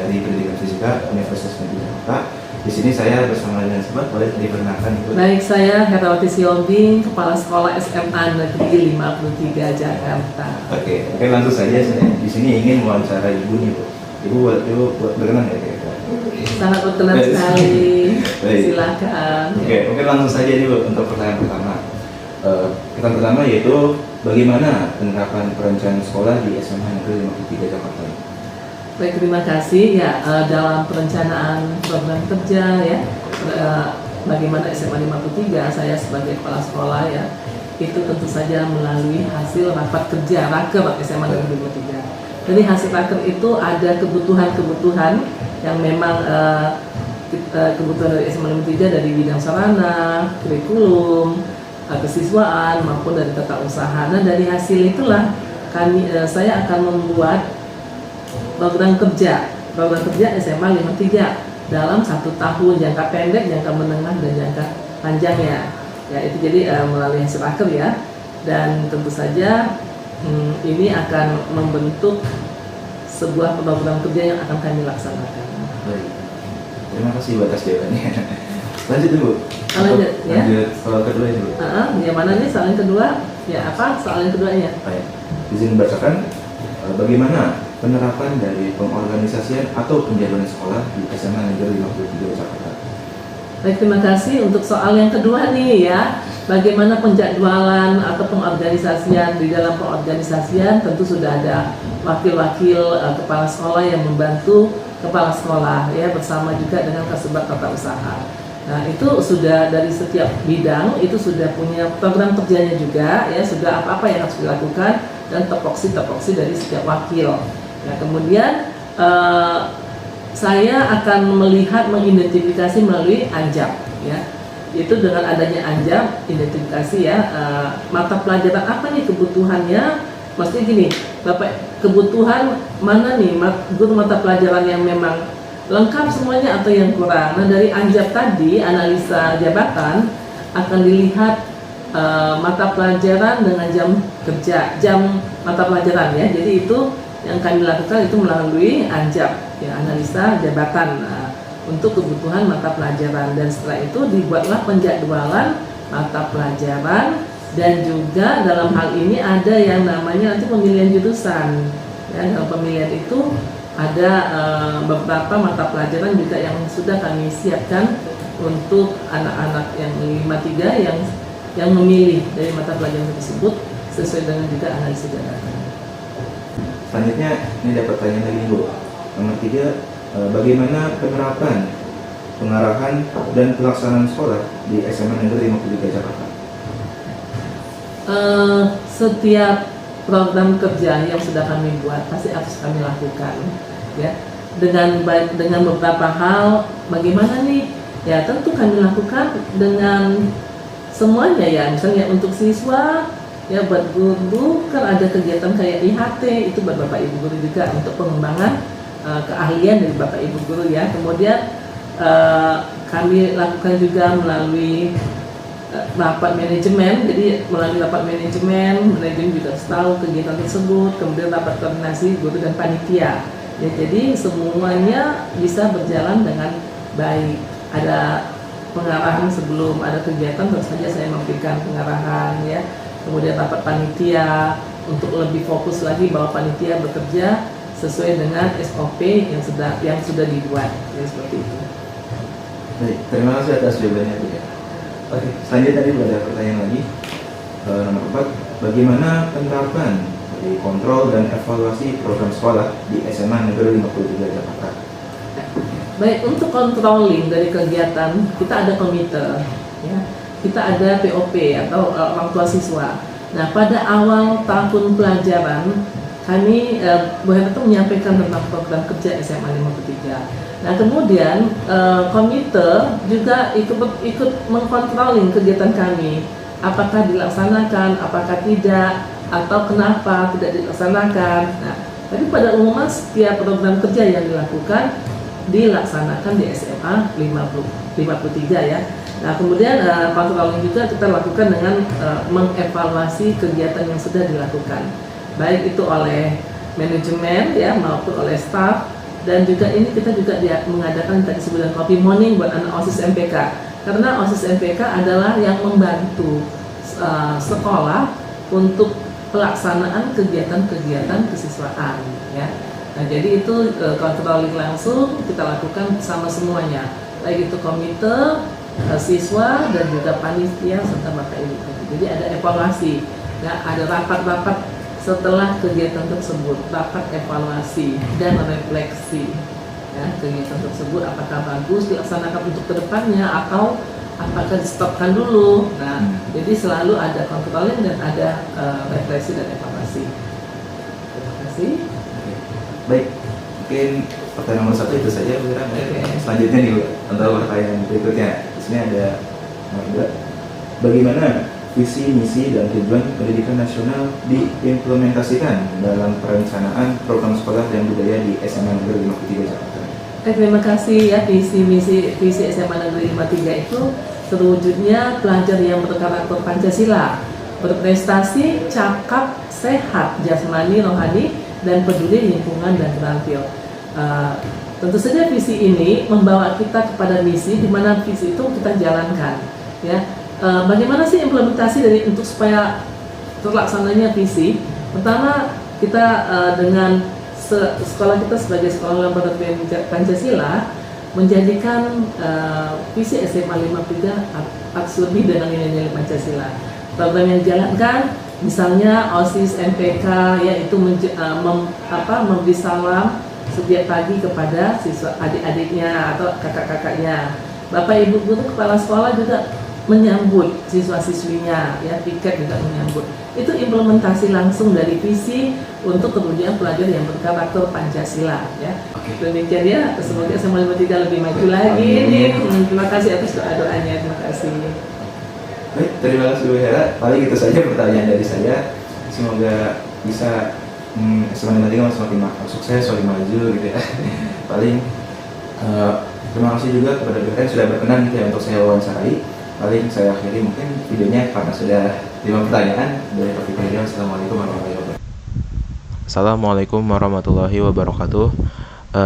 dari Pendidikan Fisika Universitas Negeri Jakarta. Di sini saya bersama dengan Sobat, boleh diperkenalkan Ibu? Baik, saya Herawati Siombing, Kepala Sekolah SMA Negeri 53 Jakarta. Oke, langsung saja saya di sini ingin mewawancara Ibu nih Bu. Ibu berkenan ya kira-kira? Sangat berkenan sekali. Baik. Silakan. Oke, mungkin langsung saja nih Bu untuk pertanyaan pertama. Pertanyaan pertama yaitu bagaimana penerapan perencanaan sekolah di SMA Negeri 53 Jakarta? Baik, terima kasih. Ya, dalam perencanaan program kerja ya, bagaimana SMA 53 saya sebagai kepala sekolah ya, itu tentu saja melalui hasil rapat kerja Raker SMA Negeri 53. Jadi hasil Raker itu ada kebutuhan-kebutuhan yang memang kebutuhan dari SMA 53 dari bidang sarana, kurikulum, kesiswaan maupun dari tata usaha. Nah, dari hasil itulah saya akan membuat program kerja SMA 53 dalam 1 tahun, jangka pendek, jangka menengah, dan jangka panjangnya. Ya, itu jadi melalui hasil Raker ya. Dan tentu saja ini akan membentuk sebuah program kerja yang akan kami laksanakan. Baik. Terima kasih atas jawabannya. Lanjut Ibu. Lanjut ya. Lanjut soal kedua Ibu. Yang mana nih soal yang kedua? Ya, apa soal yang keduanya? Baik. Izin bacakan bagaimana penerapan dari pengorganisasian atau penjadwalan sekolah di SMA Negeri 53 Jakarta. Baik, terima kasih untuk soal yang kedua nih ya. Bagaimana penjadwalan atau pengorganisasian? Di dalam pengorganisasian tentu sudah ada wakil-wakil kepala sekolah yang membantu kepala sekolah ya, bersama juga dengan Kasubag Tata Usaha. Nah, itu sudah dari setiap bidang itu sudah punya program kerjanya juga ya, sudah apa-apa yang harus dilakukan dan topoksi dari setiap wakil. Nah, kemudian saya akan melihat mengidentifikasi melalui ANJAP ya. Itu dengan adanya ANJAP identifikasi ya, mata pelajaran apa nih kebutuhannya. Maksudnya gini, Bapak, kebutuhan mana nih guru mata pelajaran yang memang lengkap semuanya atau yang kurang. Nah, dari ANJAP tadi, analisa jabatan, akan dilihat mata pelajaran dengan jam kerja, jam mata pelajaran ya. Jadi itu yang kami lakukan itu melalui ANJAP ya, analisa jabatan untuk kebutuhan mata pelajaran. Dan setelah itu dibuatlah penjadwalan mata pelajaran. Dan juga dalam hal ini ada yang namanya nanti pemilihan jurusan ya. Dalam pemilihan itu ada beberapa mata pelajaran juga yang sudah kami siapkan untuk anak-anak yang 53 yang memilih dari mata pelajaran tersebut sesuai dengan juga analisis jabatan. Selanjutnya ini dapat pertanyaan lagi Bu. Nomor 3, bagaimana penerapan, pengarahan dan pelaksanaan sekolah di SMA Negeri 53 Jakarta? Setiap program kerja yang sudah kami buat pasti harus kami lakukan ya, dengan beberapa hal. Bagaimana nih ya, tentu kami lakukan dengan semuanya ya. Misalnya untuk siswa ya, buat guru kan ada kegiatan kayak IHT, itu buat Bapak Ibu guru juga untuk pengembangan keahlian dari Bapak Ibu guru ya. Kemudian kami lakukan juga melalui rapat manajemen. Jadi melalui rapat manajemen juga harus tahu kegiatan tersebut. Kemudian rapat koordinasi guru dan panitia ya, jadi semuanya bisa berjalan dengan baik. Ada pengarahan sebelum ada kegiatan, tentu saja saya memberikan pengarahan ya. Kemudian rapat panitia untuk lebih fokus lagi bahwa panitia bekerja sesuai dengan SOP yang sudah dibuat ya, seperti itu. Baik, terima kasih atas jawabannya Bu ya. Oke, selanjutnya tadi ada pertanyaan lagi. Nomor 4, bagaimana penerapan dari kontrol dan evaluasi program sekolah di SMA Negeri 53 Jakarta? Baik, untuk controlling dari kegiatan kita ada komite ya. Kita ada POP atau orang tua siswa. Nah, pada awal tahun pelajaran kami Bu Herawati menyampaikan tentang program kerja SMA 53. Nah, kemudian komite juga ikut mengkontrolling kegiatan kami, apakah dilaksanakan, apakah tidak, atau kenapa tidak dilaksanakan. Nah, tapi pada umumnya setiap program kerja yang dilaksanakan di SMA 53 ya. Nah, kemudian kontroling juga kita lakukan dengan mengevaluasi kegiatan yang sudah dilakukan, baik itu oleh manajemen ya maupun oleh staf Dan juga ini kita juga mengadakan tadi sebulan coffee morning buat anak OSIS MPK, karena OSIS MPK adalah yang membantu sekolah untuk pelaksanaan kegiatan-kegiatan kesiswaan ya. Nah, jadi itu controlling langsung kita lakukan sama semuanya, baik itu komite, siswa dan juga panitia serta Bapak Ibu. Jadi ada evaluasi, ya, ada rapat-rapat setelah kegiatan tersebut, rapat evaluasi dan refleksi. Ya, kegiatan tersebut apakah bagus dilaksanakan untuk kedepannya atau apakah di-stopkan dulu. Nah, jadi selalu ada controlling dan ada refleksi dan evaluasi. Terima kasih. Baik, mungkin pertanyaan nomor 1 itu saja, Bu Ira. Selanjutnya nih, Bu, untuk pertanyaan berikutnya. Di sini ada nomor 2. Bagaimana visi, misi, dan tujuan pendidikan nasional diimplementasikan dalam perencanaan program sekolah dan budaya di SMA Negeri 53 Jakarta? Terima kasih ya. Visi SMA Negeri 53 itu terwujudnya pelajar yang berkarakter Pancasila, berprestasi, cakap, sehat, jasmani, rohani, dan peduli lingkungan dan terampil. Tentu saja visi ini membawa kita kepada misi, di mana visi itu kita jalankan. Ya, bagaimana sih implementasi dari untuk supaya terlaksananya visi? Pertama, kita dengan sekolah kita sebagai sekolah laboratorium Pancasila menjadikan visi SMA 53 harus lebih dengan nilai-nilai Pancasila. Program yang dijalankan misalnya OSIS MPK, yaitu memberi salam setiap pagi kepada siswa adik-adiknya atau kakak-kakaknya. Bapak Ibu guru kepala sekolah juga menyambut siswa-siswinya, ya, piket juga menyambut. Itu implementasi langsung dari visi untuk kemudian pelajar yang berkarakter Pancasila, ya. Demikian ya, semoga SMA 53 lebih maju lagi. Terima kasih atas doa-doanya. Terima kasih. Baik, terima kasih Bu Hera. Paling itu saja pertanyaan dari saya. Semoga bisa SMA 53 semakin sukses, semakin maju gitu ya. Paling terima kasih juga kepada Bu Hera yang sudah berkenan gitu ya untuk saya wawancarai. Paling saya akhiri mungkin videonya karena sudah 5 pertanyaan dari topik video. Assalamualaikum warahmatullahi wabarakatuh. Assalamualaikum warahmatullahi wabarakatuh.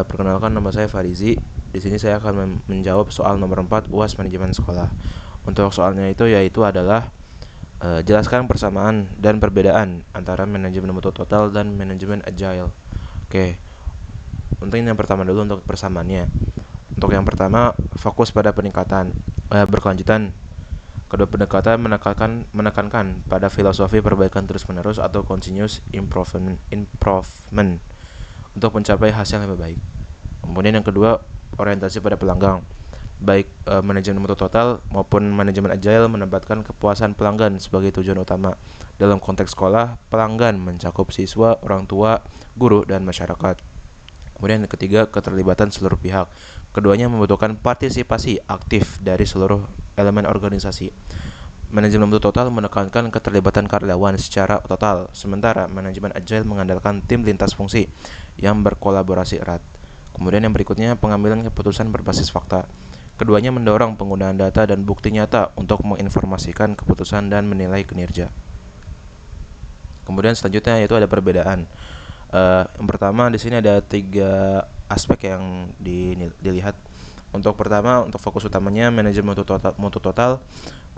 Perkenalkan, nama saya Farizi. Di sini saya akan menjawab soal nomor 4 UAS manajemen sekolah. Untuk soalnya yaitu adalah jelaskan persamaan dan perbedaan antara manajemen mutu total dan manajemen agile. Oke. Untuk yang pertama dulu untuk persamaannya. Untuk yang pertama, fokus pada peningkatan berkelanjutan. Kedua pendekatan menekankan pada filosofi perbaikan terus-menerus atau continuous improvement untuk mencapai hasil yang lebih baik. Kemudian yang kedua, orientasi pada pelanggan. Baik manajemen mutu total maupun manajemen agile menempatkan kepuasan pelanggan sebagai tujuan utama. Dalam konteks sekolah, pelanggan mencakup siswa, orang tua, guru, dan masyarakat. Kemudian yang ketiga, keterlibatan seluruh pihak. Keduanya membutuhkan partisipasi aktif dari seluruh elemen organisasi. Manajemen mutu total menekankan keterlibatan karyawan secara total, sementara manajemen agile mengandalkan tim lintas fungsi yang berkolaborasi erat. Kemudian yang berikutnya, pengambilan keputusan berbasis fakta. Keduanya mendorong penggunaan data dan bukti nyata untuk menginformasikan keputusan dan menilai kinerja. Kemudian selanjutnya yaitu ada perbedaan. Yang pertama di sini ada 3 aspek yang dilihat. Untuk pertama, untuk fokus utamanya manajemen mutu total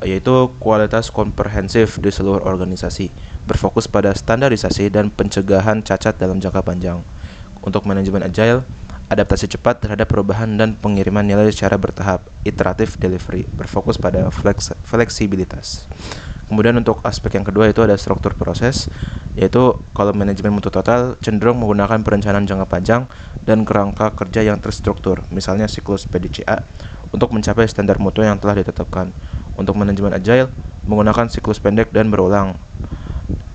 yaitu kualitas komprehensif di seluruh organisasi, berfokus pada standarisasi dan pencegahan cacat dalam jangka panjang. Untuk manajemen agile, adaptasi cepat terhadap perubahan dan pengiriman nilai secara bertahap, iteratif delivery, berfokus pada fleksibilitas. Kemudian untuk aspek yang kedua itu ada struktur proses, yaitu kalau manajemen mutu total cenderung menggunakan perencanaan jangka panjang dan kerangka kerja yang terstruktur, misalnya siklus PDCA, untuk mencapai standar mutu yang telah ditetapkan. Untuk manajemen agile menggunakan siklus pendek dan berulang,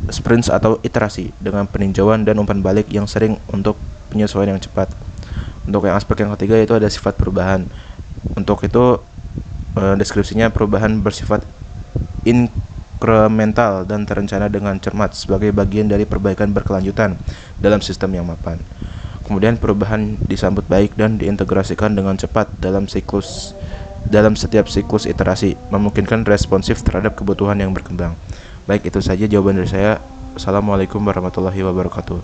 sprints atau iterasi, dengan peninjauan dan umpan balik yang sering untuk penyesuaian yang cepat. Untuk yang aspek yang ketiga itu ada sifat perubahan. Untuk itu deskripsinya perubahan bersifat inkremental dan terencana dengan cermat sebagai bagian dari perbaikan berkelanjutan dalam sistem yang mapan. Kemudian perubahan disambut baik dan diintegrasikan dengan cepat dalam setiap siklus iterasi, memungkinkan responsif terhadap kebutuhan yang berkembang. Baik, itu saja jawaban dari saya. Assalamualaikum warahmatullahi wabarakatuh.